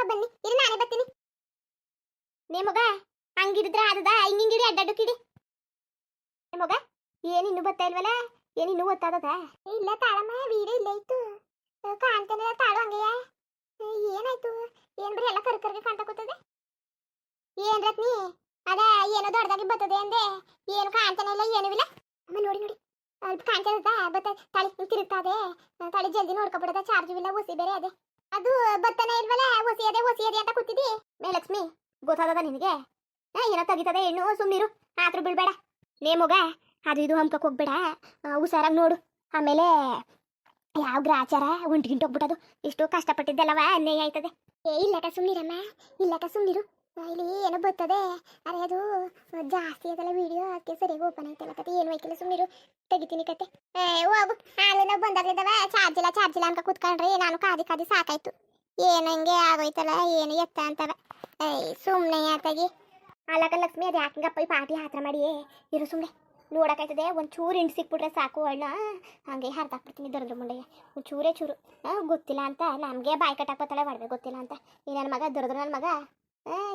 ಬನ್ನಿ ಇರಿ ನಾನೇ ಬರ್ತೀನಿ ನೇ ಮಗ ಹಂಗಿರಿದ್ರೆ ಆದದ ಹಿಂಗಿಂಗಿಡಿ ಅಡ್ಡಡ್ಡು ಕಿಡಿ ನೇ ಮಗ ಏನ್ ಇನ್ನೂ ಬರ್ತಾ ಇಲ್ವಲ್ಲ ಏನ್ ಇನ್ನೂ ಗೊತ್ತಾದದ ಇಲ್ಲ ತಾಳಮ್ಮ ವೀಡಿಯೋ ಇಲ್ಲೇ ಇತ್ತು ಕಾಣ್ತಾನೆ ತಾಳು ಹಂಗೆಯ ಏನಾಯ್ತು ಏನ್ ಬರೀ ಎಲ್ಲ ಕರ್ಕರ್ಗೆ ಕಾಣ್ತಾ ಕೂತದೆ ಏನ್ ರತ್ನಿ ಅದ ಏನೋ ದೊಡ್ಡದಾಗಿ ಬರ್ತದೆ ಅಂದೆ ಏನು ಕಾಣ್ತಾನೆ ಇಲ್ಲ ಏನೂ ಇಲ್ಲ ಅಮ್ಮ ನೋಡಿ ನೋಡಿ ಅಲ್ಪ ಕಾಣ್ತದ ಬತ್ತ ತಳಿ ತಿರುಗ್ತಾ ಇದೆ ತಳಿ ಜಲ್ದಿ ನೋಡ್ಕೊಬಿಡದ ಚಾರ್ಜ್ ಇಲ್ಲ ಒಸಿ ಬೇರೆ ಅದೇ ಅದು ಬತ್ತನೇ ಇಲ್ವಲ್ಲ ಒಸಿ ಅದೇ ಅಂತ ಕೂತಿದ್ದಿ ಮೇಲಕ್ಷ್ಮಿ ಗೊತ್ತಾಗದ ನಿನಗೆ ಏನೋ ತೆಗಿತದೆ ಹೆಣ್ಣು ಸುಮ್ಮನಿರು ಆದ್ರೂ ಬಿಡ್ಬೇಡ ನೇ ಮಗ ಅದು ಇದು ಹಮ್ಕಕ್ಕೆ ಹೋಗ್ಬೇಡ ಹುಷಾರಾಗಿ ನೋಡು ಆಮೇಲೆ ಯಾವ ಗ್ರಾಚಾರ ಒಂಟಿಗಿಂಟು ಹೋಗ್ಬಿಟ್ಟದು ಇಷ್ಟು ಕಷ್ಟಪಟ್ಟಿದ್ದೆಲ್ಲವ ಅನ್ಯಾಯ ಆಯ್ತದೆ ಇಲ್ಲಕ ಸುಮ್ಮನಿರಮ್ಮ ಇಲ್ಲಕ ಸುಮ್ಮನಿರು ಇಲ್ಲಿ ಏನೋ ಬರ್ತದೆ ಅರೆ ಅದು ಜಾಸ್ತಿ ಅದಲ್ಲ ವಿಡಿಯೋ ಅದಕ್ಕೆ ಸರಿಯಾಗಿ ಓಪನ್ ಆಯ್ತಲ್ಲ ಕತೆ ಏನು ಆಯ್ತಿಲ್ಲ ಸುಮ್ಮನಿರು ತೆಗಿತೀನಿ ಕತೆ ಹೋಗು ಹಾಲು ನಾವು ಬಂದಾಗ್ಲಿದ್ದವ ಚಾರ್ಜ್ ಇಲ್ಲ ಅನ್ಕ ಕೂತ್ಕೊಂಡ್ರೆ ನಾನು ಕಾದಿ ಸಾಕಾಯ್ತು ಏನು ಹಂಗೆ ಆಗೋಯ್ತಲ್ಲ ಏನು ಎತ್ತ ಅಂತವ ಸುಮ್ಮನೆ ಯಾತಾಗಿ ಅಲ್ಲಕ ಲಕ್ಷ್ಮಿ ಅದು ಯಾಕಂಗಪ್ಪ ಈ ಪಾಟಿ ಹಾತ್ರ ಮಾಡಿ ಇರು ಸುಮ್ಮನೆ ನೋಡಕ್ಕಾಯ್ತದೆ ಒಂಚೂರು ಹಿಂಡು ಸಿಕ್ಬಿಟ್ರೆ ಸಾಕು ಅಣ್ಣ ಹಂಗೆ ಹರಿದಾಕ್ಬಿಡ್ತೀನಿ ದೊಡ್ಡ ಮುಂಡೆಗೆ ಒಂಚೂರೇ ಚೂರು ಗೊತ್ತಿಲ್ಲ ಅಂತ ನಮಗೆ ಬಾಯಿ ಕಟ್ಟಾಕ್ಬೋತಾಳೆ ಮಾಡ್ಬೇಕು ಗೊತ್ತಿಲ್ಲ ಅಂತ ಈ ನನ್ನ ಮಗ ದೊಡ್ಡ ನನ್ನ ಮಗ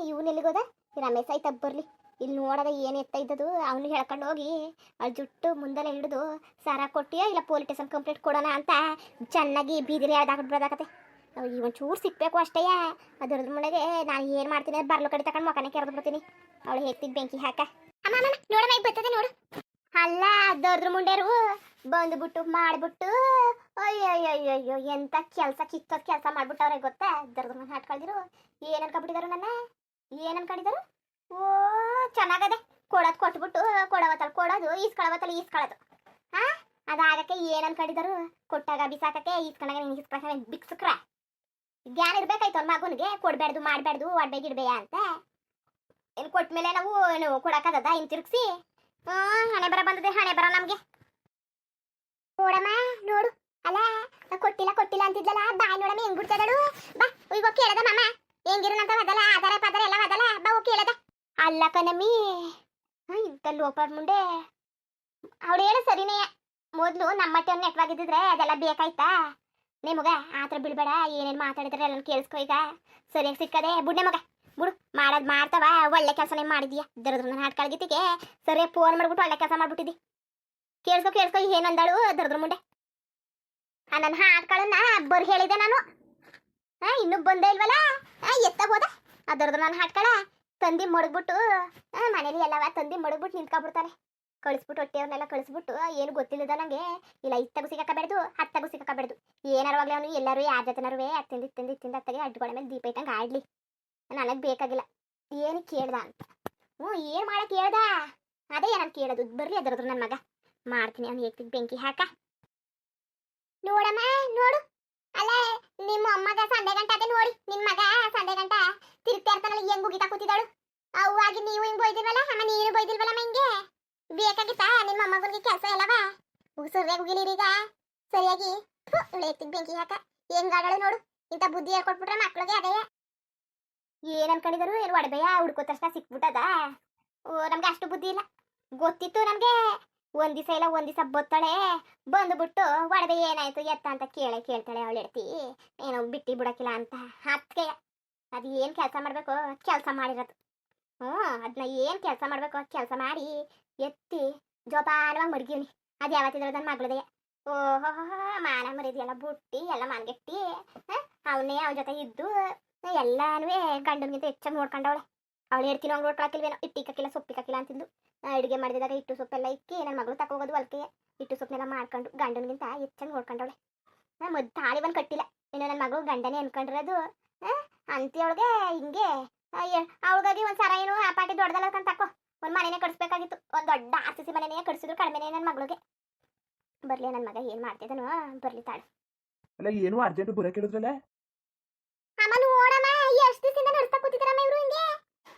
ಇವನು ಎಲ್ಲಿಗೋದ ರಮೇಶ್ ಆಯ್ತು ಬರ್ಲಿ ಇಲ್ಲಿ ನೋಡದ ಏನು ಎತ್ತ ಇದ್ದದು ಅವನು ಹೇಳ್ಕೊಂಡು ಹೋಗಿ ಅವ್ಳ ಜುಟ್ಟು ಮುಂದೆಲ್ಲ ಹಿಡಿದು ಸಾರ ಕೊಟ್ಟಿಯೋ ಇಲ್ಲ ಪೊಲೀಸ್ ಸ್ಟೇಷನ್ ಕಂಪ್ಲೇಂಟ್ ಕೊಡೋಣ ಅಂತ ಚೆನ್ನಾಗಿ ಬೀದಿಲಿ ಹೇಳ್ದಾಕ್ಬಿಡ್ಬೋದಾಕತ್ತೆ ಈ ಒಂಚೂರು ಸಿಕ್ಬೇಕು ಅಷ್ಟೇ ಅದ್ರದ್ದು ಮುಂಡೆಗೆ ನಾನು ಏನು ಮಾಡ್ತೀನಿ ಬರ್ಲು ಕಡೆ ತಗೊಂಡು ಮೊಕನೆ ಕೆರೆದು ಬಿಡ್ತೀನಿ ಅವಳು ಹೇಗ್ತಿದ್ದು ಬೆಂಕಿ ಹಾಕ ಅಮ್ಮ ನೋಡಮ್ಮ ಬರ್ತದೆ ನೋಡು ಅಲ್ಲ ದೊಡ್ಡ ಮುಂಡೆರು ಬಂದ್ಬಿಟ್ಟು ಮಾಡ್ಬಿಟ್ಟು ಅಯ್ಯೋ ಎಂತ ಕೆಲಸ ಕಿತ್ತೋದ್ ಕೆಲಸ ಮಾಡ್ಬಿಟ್ಟವ್ರೆ ಗೊತ್ತಾ ದೊಡ್ಡ ಮನೆ ಹಾಟ್ಕೊಳ್ದಿರು ಏನ್ ಅನ್ಕೊಬಿಟ್ಟಿದಾರು ನನ್ನ ಏನ್ ಅನ್ಕೊಂಡಿದಾರು ಓ ಚೆನ್ನಾಗದೆ ಕೊಡೋದು ಕೊಟ್ಬಿಟ್ಟು ಕೊಡೋದು ಈಸ್ಕೊಳ್ಳೋದು ಹಾ ಅದಾಗಕ್ಕೆ ಏನ್ ಅನ್ಕೊಂಡಿದಾರು ಕೊಟ್ಟಾಗ ಬಿಸಾಕಕ್ಕೆ ಈಸ್ಕೊಂಡಾಗ ಬಿಕ್ಸಕ್ರ ಜ್ಞಾನ ಇರ್ಬೇಕಾಯ್ತು ಅವ್ನ ಮಗನಿಗೆ ಕೊಡ್ಬೇಡ್ದು ಮಾಡ್ಬೇಡ್ದು ಒಡ್ಬೇಗಿಡ್ಬೇಯ ಅಂತ ಏನು ಕೊಟ್ಮೇಲೆ ನಾವು ಕೊಡಕ್ಕದ ಹಿಂತಿರುಗಿಸಿ ಹಣೆ ಬಂದದೆ ಹಣೆ ಬರ ನಮ್ಗೆ ನೋಡಮ್ಮ ನೋಡು ಅಲ್ಲ ಕೊಟ್ಟಿಲ್ಲ ಅಂತಿದ್ಲಲ್ಲ ಬಾಯ್ ನೋಡಮ್ಮ ಹೆಂಗ್ ಬಿಡ್ತದಳು ಬಾ ಈಗ ಕೇಳದ ಮಾಮ ಹೆಂಗಿರೋನಂತ ಅದಲ್ಲ ಆಧಾರ ಪದಾರ ಎಲ್ಲ ಅದಲ್ಲ ಬಾ ಕೇಳದ ಅಲ್ಲ ಕಣಮ್ಮಿ ಇಂತ ಲೋಪರ್ ಮುಂಡೆ ಅವಳು ಹೇಳ ಸರಿನೇ ಮೊದ್ಲು ನಮ್ಮ ಮಟ್ಟೆ ನೆಟ್ವಾಗಿದ್ದಿದ್ರೆ ಅದೆಲ್ಲ ಬೇಕಾಯ್ತಾ ನಿಮಗ ಆತರ ಬಿಡ್ಬೇಡ ಏನೇನು ಮಾತಾಡಿದ್ರೆ ಎಲ್ಲ ಕೇಳಿಸ್ಕೊ ಈಗ ಸರಿಯಾಗಿ ಸಿಕ್ಕದೆ ಬುಡ್ನೆ ಮಗ ಬಿಡು ಮಾಡೋದು ಮಾಡ್ತಾವ ಒಳ್ಳೆ ಕೆಲಸನೇ ಮಾಡಿದ್ಯಾ ದರದ್ರ ನನ್ನ ಹಾಟ್ಕಳ್ಗಿತ್ತಿಗೆ ಸರಿಯಾಗಿ ಫೋನ್ ಮಾಡ್ಬಿಟ್ಟು ಒಳ್ಳೆ ಕೆಲಸ ಮಾಡ್ಬಿಟ್ಟಿದ್ದಿ ಕೇಳಿಸ್ಕೊ ಏನಂದಾಳು ದರದ್ರ ಮುಂಡೆ ನನ್ನ ಹಾಟ್ಗಳನ್ನ ಬರ್ ಹೇಳಿದೆ ನಾನು ಇನ್ನೂ ಬಂದೇ ಇಲ್ವಲ್ಲ ಎತ್ತ ಹೋದ ಅದರದ್ದು ನನ್ನ ಹಾಟ್ಕಳ ತಂದಿ ಮಡಗ್ಬಿಟ್ಟು ಮನೇಲಿ ಎಲ್ಲವ ತಂದಿ ಮಡಗ್ಬಿಟ್ಟು ನಿಂತ್ಕೊಬಿಡ್ತಾನೆ ಕಳಿಸ್ಬಿಟ್ಟು ಹೊಟ್ಟೆಯವ್ರನ್ನೆಲ್ಲ ಕಳಿಸ್ಬಿಟ್ಟು ಏನು ಗೊತ್ತಿಲ್ಲದ ನನಗೆ ಇಲ್ಲ ಇತ್ತಗೂ ಸಿಕ್ಕಬೇಡ್ದು ಹತ್ತಗೂ ಸಿಕ್ಕಬೇಡ್ದು ಏನಾರವಾಗ್ಲಿ ಅವನು ಎಲ್ಲರೂ ಯಾರ ಜೊತೆನರುವೆ ತಿಂದು ಅತ್ತಗೆ ಅಡ್ಡುಗಳ ಮೇಲೆ ದೀಪ ಇಟ್ಟಂಗೆ ಆಡ್ಲಿ ನನಗೆ ಬೇಕಾಗಿಲ್ಲ ಏನು ಕೇಳ್ದ ಅಂತ ಏನು ಮಾಡಕ್ಕೆ ಹೇಳ್ದ ಅದೇ ನಾನು ಕೇಳೋದು ಬರ್ರಿ ಅದರದ್ರು ನನ್ನ ಮಗ ಮಾಡ್ತೀನಿ ಅವ್ನು ಹೇಗ್ತಿಗೆ ಬೆಂಕಿ ಹಾಕ ನೋಡಮ್ಮ ನೋಡು ಅಲ್ಲ ನಿಮ್ಮ ಅಮ್ಮಗ ಸಂಡೆ ಗಂಟ ಅದೇ ನೋಡಿ ನಿನ್ ಮಗ ಸಂಡೆ ಗಂಟ ತಿರುಗ್ತಾ ಇರ್ತಾನಲ್ಲ ಹೆಂಗ್ ಮುಗಿತಾ ಕೂತಿದ್ದಾಳು ಅವಾಗಿ ನೀವು ಹಿಂಗ್ ಬೈದಿಲ್ವಲ್ಲ ಅಮ್ಮ ನೀನು ಬೈದಿಲ್ವಲ್ಲ ಹಿಂಗೆ ಬೇಕಾಗಿತ್ತಾ ನಿಮ್ಮ ಅಮ್ಮಗನಿಗೆ ಕೆಲಸ ಎಲ್ಲವಾ ಸರಿಯಾಗಿ ಹೋಗಿಲಿರೀಗ ಸರಿಯಾಗಿ ಹೇಗ್ತಿಗೆ ಬೆಂಕಿ ಹಾಕ ಹೆಂಗ್ ಆಡಳು ನೋಡು ಇಂಥ ಬುದ್ಧಿ ಹೇಳ್ಕೊಟ್ಬಿಟ್ರೆ ಮಕ್ಳಿಗೆ ಅದೇ ಏನ್ ಅನ್ಕೊಂಡಿದ್ರು ಏನು ಒಡಬೆಯ ಹುಡ್ಕೋ ತಕ್ಷಣ ಸಿಕ್ಬಿಟ್ಟದ ನಮ್ಗೆ ಅಷ್ಟು ಬುದ್ಧಿ ಇಲ್ಲ ಗೊತ್ತಿತ್ತು ನಮ್ಗೆ ಒಂದ್ ದಿವಸ ಬತ್ತಾಳೆ ಬಂದ್ಬಿಟ್ಟು ಒಡಬೆ ಏನಾಯ್ತು ಎತ್ತ ಅಂತ ಕೇಳ್ತಾಳೆ ಅವಳು ಹೇಳ್ತಿ ಏನೋ ಬಿಟ್ಟಿ ಬಿಡಕ್ಕಿಲ್ಲ ಅಂತ ಅದಕ್ಕೆ ಅದು ಏನ್ ಕೆಲಸ ಮಾಡ್ಬೇಕು ಕೆಲಸ ಮಾಡಿರೋದು ಅದನ್ನ ಏನ್ ಕೆಲಸ ಮಾಡ್ಬೇಕು ಕೆಲಸ ಮಾಡಿ ಎತ್ತಿ ಜೋಪಾನವಾಗಿ ಮಡಗಿವ್ನಿ ಅದು ಯಾವತ್ತಿದ್ರು ನನ್ನ ಮಗಳದೇ ಓಹೋ ಮಾನ ಮರಿದೆಲ್ಲ ಬುಟ್ಟಿ ಎಲ್ಲ ಮಾನ್ಗೆಟ್ಟಿ ಅವನೇ ಅವನ ಜೊತೆ ಇದ್ದು ಎಲ್ಲಾನು ಗಂಡನಿಗಿಂತ ಹೆಚ್ಚಾಗಿ ನೋಡ್ಕೊಂಡವಳೆ ಅವಳು ಹೇಳ್ತೀನಿ ಅವ್ನು ನೋಡ್ಕೊಳಕಿಲ್ವೇನೋ ಇಟ್ಟಿಕ್ಕಿಲ್ಲ ಸೊಪ್ಪಿಕ್ಕಿಲ್ಲ ಅಂತಿದ್ದು ಅಡುಗೆ ಮಾಡಿದಾಗ ಹಿಟ್ಟು ಸೊಪ್ಪೆಲ್ಲ ಇಕ್ಕಿ ನನ್ನ ಮಗಳು ತಕೋಗೋದು ಹೊಲ್ಕೆ ಹಿಟ್ಟು ಸೊಪ್ಪನ್ನೆಲ್ಲ ಮಾಡ್ಕೊಂಡು ಗಂಡನಿಗಿಂತ ಹೆಚ್ಚಾಗಿ ನೋಡ್ಕೊಂಡವಳೆ ತಾಳಿ ಬಂದು ಕಟ್ಟಿಲ್ಲ ಇನ್ನು ನನ್ನ ಮಗಳು ಗಂಡನೇ ಅನ್ಕೊಂಡಿರೋದು ಅಂತಿಯೊಳಗೆ ಹಿಂಗೆ ಅವಳಿಗಾಗಿ ಒಂದು ಸರ ಏನು ಆ ಪಾಟಿ ದೊಡ್ಡದಲ್ಲ ಅಂತ ತಕೋ ಒಂದು ಮನೆನೇ ಕಟ್ಸ್ಬೇಕಾಗಿತ್ತು ಒಂದು ದೊಡ್ಡ ಆರ್ಸಿಸಿ ಮನೆನೇ ಕಟ್ಸಿದ್ರು ಕಡಿಮೆನೇ ನನ್ನ ಮಗಳಿಗೆ ಬರ್ಲಿ ನನ್ನ ಮಗ ಏನು ಮಾಡ್ತಿದ್ದಾನು ಬರ್ಲಿ ತಾಳು ಅಲ್ಲ ಏನು ಅರ್ಜೆಂಟ್ ಬರೋಕೆ ಹೇಳಿದ್ರಲ್ಲ ಅಮ್ಮ ನೋಡಮ್ಮ ಎಷ್ಟು ದಿವಸದಿಂದ ನಡ್ಸ್ತಾ ಕೂತಿದ್ರಮ್ಮ ಇವ್ರು ಹಿಂಗೆ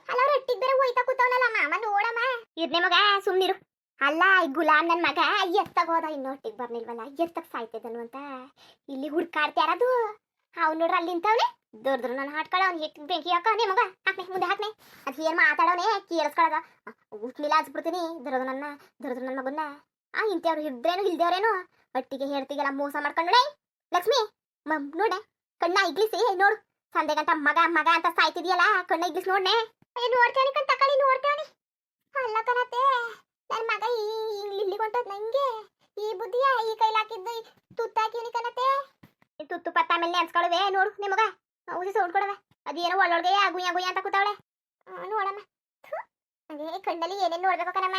ಅಲ್ಲ ಅವ್ರು ಒಟ್ಟಿಗೆ ಬೇರೆ ಹೋಯ್ತಾ ಕೂತವನಲ್ಲ ಅಮ್ಮ ನೋಡಮ್ಮ ಇರ್ನೇ ಮಗ ಸುಮ್ನಿರು ಅಲ್ಲ ಈ ಗುಲಾಮ್ ನನ್ನ ಮಗ ಎತ್ತಗೋದ ಇನ್ನೊಟ್ಟಿಗೆ ಬರ್ನಿಲ್ವಲ್ಲ ಎತ್ತಕ್ ಸಾಯ್ತಿದ್ದನು ಅಂತ ಇಲ್ಲಿ ಹುಡ್ಕಾಡ್ತಾರದು ಅವ್ನು ನೋಡ್ರ ಅಲ್ಲಿ ನಿಂತವನೆ ದೊಡ್ಡ ನನ್ನ ಹಾಟ್ಕೊಳ್ಳ ಅವ್ನು ಹೆಕ್ ಬೆಂಕಿ ಹಾಕನೆ ಮಗ ಹಾಕ್ನೆ ಮುಂದೆ ಹಾಕ್ನೆ ಅದು ಏನು ಮಾತಾಡೋನೆ ಕೇಳಿಸ್ಕೊಳ್ಳೋದ ಉಟ್ಲಿಲ್ಲ ಹಚ್ಬಿಡ್ತೀನಿ ದೊಡ್ಡ ನನ್ನ ಮಗನ್ನ ಇಂಥವ್ರು ಹಿಡ್ದ್ರೇನು ಇಲ್ದೇವ್ರೇನು ಒಟ್ಟಿಗೆ ಹೇಳ್ತಿಗೆಲ್ಲ ಮೋಸ ಮಾಡ್ಕೊಂಡೆ ಲಕ್ಷ್ಮಿ ನೋಡೆ ಕಣ್ಣ ಇಗ್ಲಿಸಿ ನೋಡು ಸಂದೆಗಂತ ಮಗ ಮಗ ಅಂತ ಸಾಯ್ತಿದ್ಯಲ್ಲ ಕಣ್ಣ ಇಗ್ಲಿಸ್ ನೋಡ್ನೆ ನೋಡ್ತೇನೆ ಕಣ್ ತಕೊಳ್ಳಿ ನೋಡ್ತೇನೆ ಅಲ್ಲ ಕಣತೆ ನನ್ನ ಮಗ ಇಲ್ಲಿ ಹೊಂಟೋದ್ ನಂಗೆ ಈ ಬುದ್ಧಿಯ ಈ ಕೈಲಿ ಹಾಕಿದ್ದು ತುತ್ತಾಕಿನಿ ಕಣತೆ ತುತ್ತು ಪತ್ತ ಮೇಲೆ ನೆನ್ಸ್ಕೊಳವೆ ನೋಡು ನಿಮಗ ಊಸಿ ಸೌಂಡ್ ಕೊಡವೆ ಅದೇನೋ ಒಳ್ಳೊಳಗೆ ಗುಯ್ಯ ಗುಯ್ಯ ಅಂತ ಕೂತಾವಳೆ ನೋಡಮ್ಮ ಅದೇ ಕಣ್ಣಲ್ಲಿ ಏನೇನ್ ನೋಡ್ಬೇಕು ಕಣಮ್ಮ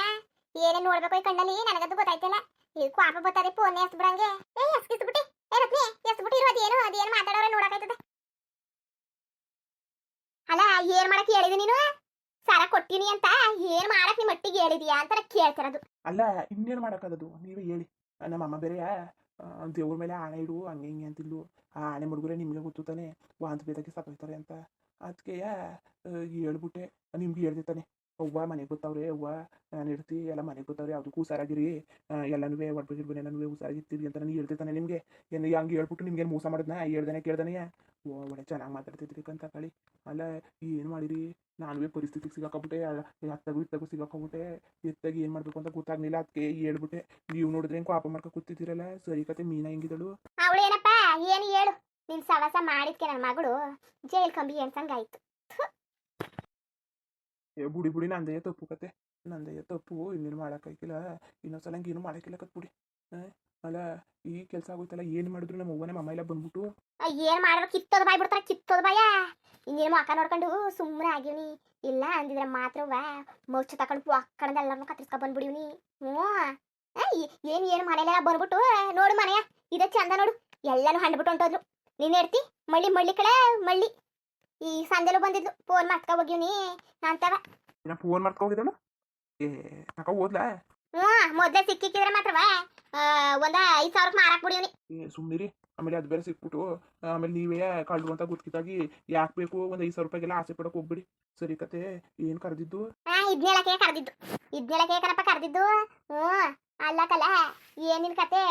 ಏನೇನ್ ನೋಡ್ಬೇಕು ಈ ಕಣ್ಣಲ್ಲಿ ನನಗಂತೂ ಗೊತ್ತಾಯ್ತಲ್ಲ ಈ ಕ್ವಾಪ ಬತ್ತದೆ ಫೋನ್ ಎಸ್ಬಿಡಂಗೆ ಎಸ್ಕಿಸ್ಬಿಟ್ಟಿ ರತ್ನಿ ಎಸ್ಬಿಟ್ಟಿ ಇರೋ ಅದೇನು ಮಾತಾಡೋರೆ ನೋಡಕಾಯ್ತದೆ ಅಲ್ಲ ಏನ್ ಮಾಡಕ್ ಹೇಳಿದಿ ನೀನು ಸಾರ ಕೊಟ್ಟಿನಿ ಅಂತ ಏನ್ ಮಾಡಕ್ ನಿಮ್ಮ ಮಟ್ಟಿಗೆ ಹೇಳಿದ್ಯಾ ಅಂತ ಕೇಳ್ತಿರೋದು ಅಲ್ಲ ಇನ್ನೇನು ಮಾಡೋಕ್ಕದು ನೀವೇ ಹೇಳಿ ನಮ್ಮ ಅಮ್ಮ ಬೇರೆ ದೇವ್ರ ಮೇಲೆ ಆಣೆ ಇಡು ಹಂಗೆ ಹಿಂಗೆ ಅಂತಿಲ್ಲು ಆ ಆಣೆ ಮುಡುಗರೆ ನಿಮಗೆ ಗೊತ್ತು ತಾನೆ ವಾಂತಿ ಬೇದಕ್ಕೆ ಸತ್ತೋಯ್ತಾರೆ ಅಂತ ಅದಕ್ಕೆ ಹೇಳ್ಬಿಟ್ಟೆ ನಿಮ್ಗೆ ಹೇಳ್ತಿರ್ತಾನೆ ಅವ್ವ ಮನೆಗೆ ಗೊತ್ತವ್ರೆ ಅವ್ವ ನಾನು ಇಡ್ತಿ ಎಲ್ಲ ಮನೆಗೆ ಗೊತ್ತವ್ರೆ ಯಾವುದಕ್ಕೂ ಹುಷಾರಾಗಿರಿ ಎಲ್ಲನೂ ಒಡ್ಬಿರ್ಬೇಕು ಎಲ್ಲನೂ ಹುಷಾರಾಗಿರ್ತೀರಿ ಅಂತ ನಾನು ಹೇಳ್ತಿರ್ತಾನೆ ನಿಮಗೆ ಏನು ಹಂಗೆ ಹೇಳ್ಬಿಟ್ಟು ನಿಮ್ಗೇನು ಮೋಸ ಮಾಡಿದ್ನ ಹೇಳ್ದಾನೆ ಕೇಳ್ದಾನೆ ಒಳ್ಳೆ ಚೆನ್ನಾಗಿ ಮಾತಾಡ್ತಿದ್ರಿ ಕಂತ ಕಳಿ ಅಲ್ಲ ಏನು ಮಾಡಿರಿ ನಾನುವೇ ಪರಿಸ್ಥಿತಿಗೆ ಸಿಗಾಕೊಬಿಟ್ಟೆ ಅತ್ತಾಗೂ ಇತ್ತಾಗೂ ಸಿಗಾಕೊಬಿಟ್ಟೆ ಎತ್ತಾಗಿ ಏನು ಮಾಡಬೇಕು ಅಂತ ಗೊತ್ತಾಗ್ಲಿಲ್ಲ ಅದಕ್ಕೆ ಹೇಳ್ಬಿಟ್ಟೆ ನೀವು ನೋಡಿದ್ರೆ ಹೆಂಗೆ ಪಾಪ ಮಾಡ್ಕೊ ಕೂತಿದ್ದೀರಲ್ಲ ಸರಿ ಕತೆ ಮೀನಾ ಹೆಂಗಿದಳು ಅವಳೇನಪ್ಪ ಏನು ಹೇಳು ನಿನ್ ಸವಾಸ ಮಾಡಿದ್ಕೆ ನನ್ನ ಮಗಳು ಜೈಲ್ ಕಂಬಿ ಎಣ್ಸಂಗಾಯ್ತು ಬುಡಿ ಬುಡಿ ನಂದೇ ತಪ್ಪು ಕತೆ ನಂದೇ ತಪ್ಪು ಇನ್ನೇನು ಮಾಡೋಕ್ಕಾಗಿಲ್ಲ ಇನ್ನೊಂದ್ಸಲ ಹಂಗೆ ಏನು ಮಾಡೋಕ್ಕಿಲ್ಲ ಕತ್ಬಿಡಿ ಅಲ್ಲ ಈ ಕೆಲಸ ಆಗೋಯ್ತಲ್ಲ ಏನು ಮಾಡಿದ್ರು ನಮ್ಮ ಅವ್ವನೇ ಮಮ್ಮ ಎಲ್ಲ ಬಂದ್ಬಿಟ್ಟು ಏನ್ ಮಾಡಿದ್ರು ಕಿತ್ತೋದ್ ಬಾಯ್ ಬಿಡ್ತಾರ ಕಿತ್ತೋದ್ ಬಾಯ ಇನ್ನೇನು ಅಕ್ಕ ನೋಡ್ಕೊಂಡು ಸುಮ್ಮನೆ ಆಗಿವ್ನಿ ಇಲ್ಲ ಅಂದಿದ್ರೆ ಮಾತ್ರವ ಮೌಚ ತಕೊಂಡು ಅಕ್ಕಣದ ಎಲ್ಲರನ್ನು ಕತ್ತರಿಸ್ಕೊ ಬಂದ್ಬಿಡಿವ್ನಿ ಏನು ಮನೆಯಲ್ಲ ಬಂದ್ಬಿಟ್ಟು ನೋಡು ಮನೆಯ ಇದೇ ಚಂದ ನೋಡು ಎಲ್ಲಾನು ಹಂಡ್ಬಿಟ್ಟು ಹೊಂಟೋದ್ರು ನೀನ್ ಹೇಳ್ತಿ ಮಳ್ಳಿ ಕಡೆ ಮಳ್ಳಿ ಈ ಸಂದೆಲು ಬಂದಿದ್ಲು ಫೋನ್ ಮಾಡ್ಕೊ ಹೋಗಿವ್ನಿ ಅಂತವ ಫೋನ್ ಮಾಡ್ಕೊ ಹೋಗಿದ್ದಳು ಅಕ್ಕ ಓದ್ಲಾ ಮೊದ್ಲೇ ಸಿಕ್ಕಿದ್ರೆ ಮಾತ್ರವ ಒಂದ 5,000 ಮಾರಾಕ್ ಬಿಡಿವ್ನಿ ಸುಮ್ಮನಿರಿ ಆಮೇಲೆ ಅದು ಬೇರೆ ಸಿಕ್ಬಿಟ್ಟು ಆಮೇಲೆ ನೀವೇ ಕಳ್ರು ಅಂತ ಗೊತ್ತಿದ್ದಾಗಿ ಯಾಕೆ ಬೇಕು ಒಂದು 5,000 ರೂಪಾಯಿಗೆಲ್ಲ ಆಸೆ ಪಡೋಕೆ ಹೋಗ್ಬಿಡಿ ಸರಿ ಕತೆ ಏನು ಕರೆದಿದ್ದು ಇದ್ನೇಳಕ್ಕೆ ಕಣಪ್ಪ ಕರೆದಿದ್ದು ಅಲ್ಲಕಲ್ಲ ಏನಿನ್ ಕತೆ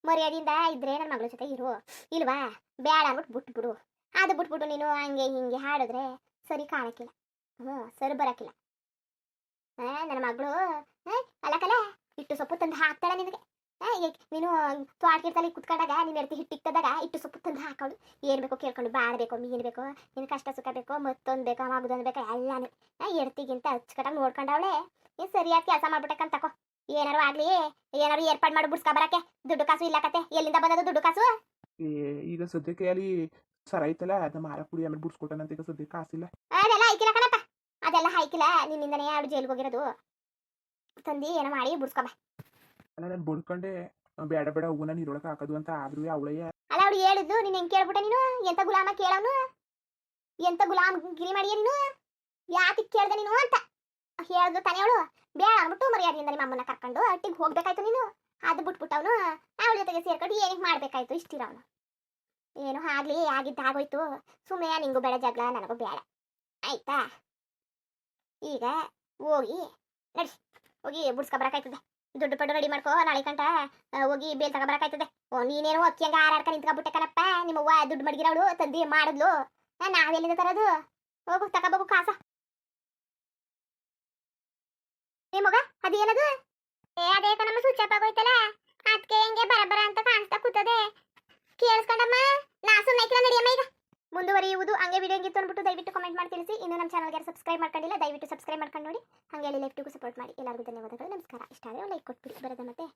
ಮರ್ಯಾದಿಂದ ಇದ್ರೆ ನನ್ನ ಮಗಳ ಜೊತೆ ಇರು ಇಲ್ವಾ ಬೇಡ ಅಂದ್ಬಿಟ್ಟು ಬಿಟ್ಬಿಡು ಅದು ಬಿಟ್ಬಿಟ್ಟು ನೀನು ಹಂಗೆ ಹಿಂಗೆ ಹಾಡಿದ್ರೆ ಸರಿ ಕಾಣಕ್ಕಿಲ್ಲ ಸರಿ ಬರಕ್ಕಿಲ್ಲ ನನ್ನ ಮಗಳು ಅಲ್ಲಕಲ್ಲ ಇಟ್ಟು ಸೊಪ್ಪು ತಂದು ಹಾಕ್ತಾಳೆ ನಿನಗೆ ನೀನು ತ್ವಾಡ್ಕಿರ್ತಲ್ಲಿ ಕುತ್ಕೊಂಡಾಗ ನೀನು ಎಡ್ತಿ ಹಿಟ್ಟಿಕ್ತದಾಗ ಇಟ್ಟು ಸೊಪ್ಪು ತಂದು ಹಾಕೋಳು ಏನು ಬೇಕೋ ಕೇಳ್ಕೊಂಡು ಬಾಳ ಬೇಕೋ ಮೀನು ಬೇಕೋ ನಿನ್ ಕಷ್ಟ ಸುಖ ಬೇಕೋ ಮತ್ತೊಂದು ಬೇಕೋ ಮಗದೊಂದು ಬೇಕೋ ಎಲ್ಲಾನು ಎಡ್ತಿಗಿಂತ ಅಚ್ಚುಕಟ್ಟಾಗಿ ನೋಡ್ಕೊಂಡವಳೆ ನೀನು ಸರಿಯಾದ ಕೆಲಸ ಮಾಡ್ಬಿಟ್ಟಕ್ಕಂತ ತಕೋ ಏನಾರು ಆಗ್ಲಿ ಏನಾರು ಏರ್ಪಾಡು ಮಾಡಿ ಬಿಡ್ಸ್ಕೊ ಬರಕ್ಕೆ ದುಡ್ಡು ಕಾಸು ಇಲ್ಲ ಕತೆ ಎಲ್ಲಿಂದ ಬಂದದು ದುಡ್ಡು ಕಾಸು ಈಗ ಸದ್ಯಕ್ಕೆ ಅಲ್ಲಿ ಸರ ಐತಲ್ಲ ಅದನ್ನ ಮಾರ ಪುಡಿ ಆಮೇಲೆ ಬಿಡ್ಸ್ಕೊಟ್ಟನಂತ ಈಗ ಸದ್ಯಕ್ಕೆ ಕಾಸಿಲ್ಲ ಅದೆಲ್ಲ ಹಾಕಿಲ್ಲ ಕಣಪ್ಪ ಅದೆಲ್ಲ ಹಾಕಿಲ್ಲ ನಿನ್ನಿಂದನೇ ಅವಳು ಜೈಲಿಗೆ ಹೋಗಿರೋದು ತಂದು ಏನೋ ಮಾಡಿ ಬಿಡ್ಸ್ಕೊಬ ಅಲ್ಲ ನಾನು ಬಡ್ಕೊಂಡೆ ಬೇಡ ಬೇಡ ಹೂವನ್ನ ನೀರೊಳಗೆ ಹಾಕೋದು ಅಂತ ಆದ್ರೂ ಅವಳೇ ಅಲ್ಲ ಅವಳು ಹೇಳಿದ್ದು ನೀನು ಹೆಂಗೆ ಕೇಳ್ಬಿಟ್ಟೆ ನೀನು ಎಂತ ಗುಲಾಮ ಕೇಳವನು ಎಂತ ಗುಲಾಮ್ ಗಿರಿ ಮಾಡಿಯ ನೀನು ಯಾತಿಗೆ ಕೇಳ್ದೆ ನೀನು ಅಂತ ಹೇಳಿದ್ಲು ತಾನೇ ಅವಳು ಬೇಡ ಅಂದ್ಬಿಟ್ಟು ಮರ್ಯಾದೆಯಿಂದ ನಿಮ್ಮ ಅಮ್ಮನ ಕರ್ಕೊಂಡು ಅಟ್ಟಿಗೆ ಹೋಗ್ಬೇಕಾಯ್ತು ನೀನು ಅದು ಬಿಟ್ಬಿಟ್ಟವನು ಅವಳ ಜೊತೆಗೆ ಸೇರ್ಕೊಂಡು ಏನಕ್ಕೆ ಮಾಡ್ಬೇಕಾಯ್ತು ಇಷ್ಟಿರವನು ಏನು ಆಗ್ಲಿ ಆಗಿದ್ದಾಗೋಯ್ತು ಸುಮ್ಮನೆ ನಿಂಗೂ ಬೇಡ ಜಗಳ ನನಗೂ ಬೇಡ ಆಯ್ತಾ ಈಗ ಹೋಗಿ ನಡಿ ಹೋಗಿ ಬುಡ್ಸ್ಕೊಬರಕಾಯ್ತದೆ ದುಡ್ಡು ಪಡ್ಡು ರೆಡಿ ಮಾಡ್ಕೋ ನಾಳೆ ಕಂಟ ಹೋಗಿ ಬೇಲ್ ತಗೊಬರಕಾಯ್ತದೆ ನೀನೇನು ಅಕ್ಕಿ ಹಂಗ ಹಾರಾಡ್ಕ ನಿಂತ್ಕೊಬಿಟ್ಟೆ ಕಣಪ್ಪ ನಿಮ್ಮವ್ವ ದುಡ್ಡು ಮಡಗಿರವಳು ತಂದಿ ಮಾಡಿದ್ಲು ನಾವೆಲ್ಲಿಂದ ತರೋದು ಹೋಗು ತಗೋಬೇಕು ಕಾಸ ಮಗ ಅದೇನದು ಅದೇ ಕಣಮ್ಮ ಸ್ವಿಚ್ ಆಫ್ ಆಗೋಯ್ತಲ್ಲ ಅದಕ್ಕೆ ಹೆಂಗೆ ಬರಬರ ಅಂತ ಕಾಣಿಸ್ತಾ ಕೂತದೆ ಕೇಳಿಸ್ಕೊಂಡಮ್ಮ ನಾ ಸುಮ್ಮನೆ ನಡಿಯಮ್ಮ ಈಗ ಮುಂದುವರಿಯುವುದು ಹಂಗೆ ವಿಡಿಯೋ ಹೆಂಗಿತ್ತು ಅಂದ್ಬಿಟ್ಟು ದಯವಿಟ್ಟು ಕಮೆಂಟ್ ಮಾಡಿ ತಿಳಿಸಿ ಇನ್ನು ನಮ್ಮ ಚಾನಲ್ಗೆ ಸಬ್ಸ್ಕ್ರೈಬ್ ಮಾಡ್ಕೊಂಡಿಲ್ಲ ದಯವಿಟ್ಟು ಸಬ್ಸ್ಕ್ರೈಬ್ ಮಾಡ್ಕೊಂಡು ನೋಡಿ ಹಾಗೆ ಲೈಕ್ ಟು ಸಪೋರ್ಟ್ ಮಾಡಿ ಎಲ್ಲರಿಗೂ ಧನ್ಯವಾದಗಳು ನಮಸ್ಕಾರ ಇಷ್ಟ ಆದರೆ ಲೈಕ್ ಕೊಟ್ಬಿಡಿ ಬರೋದ ಮತ್ತೆ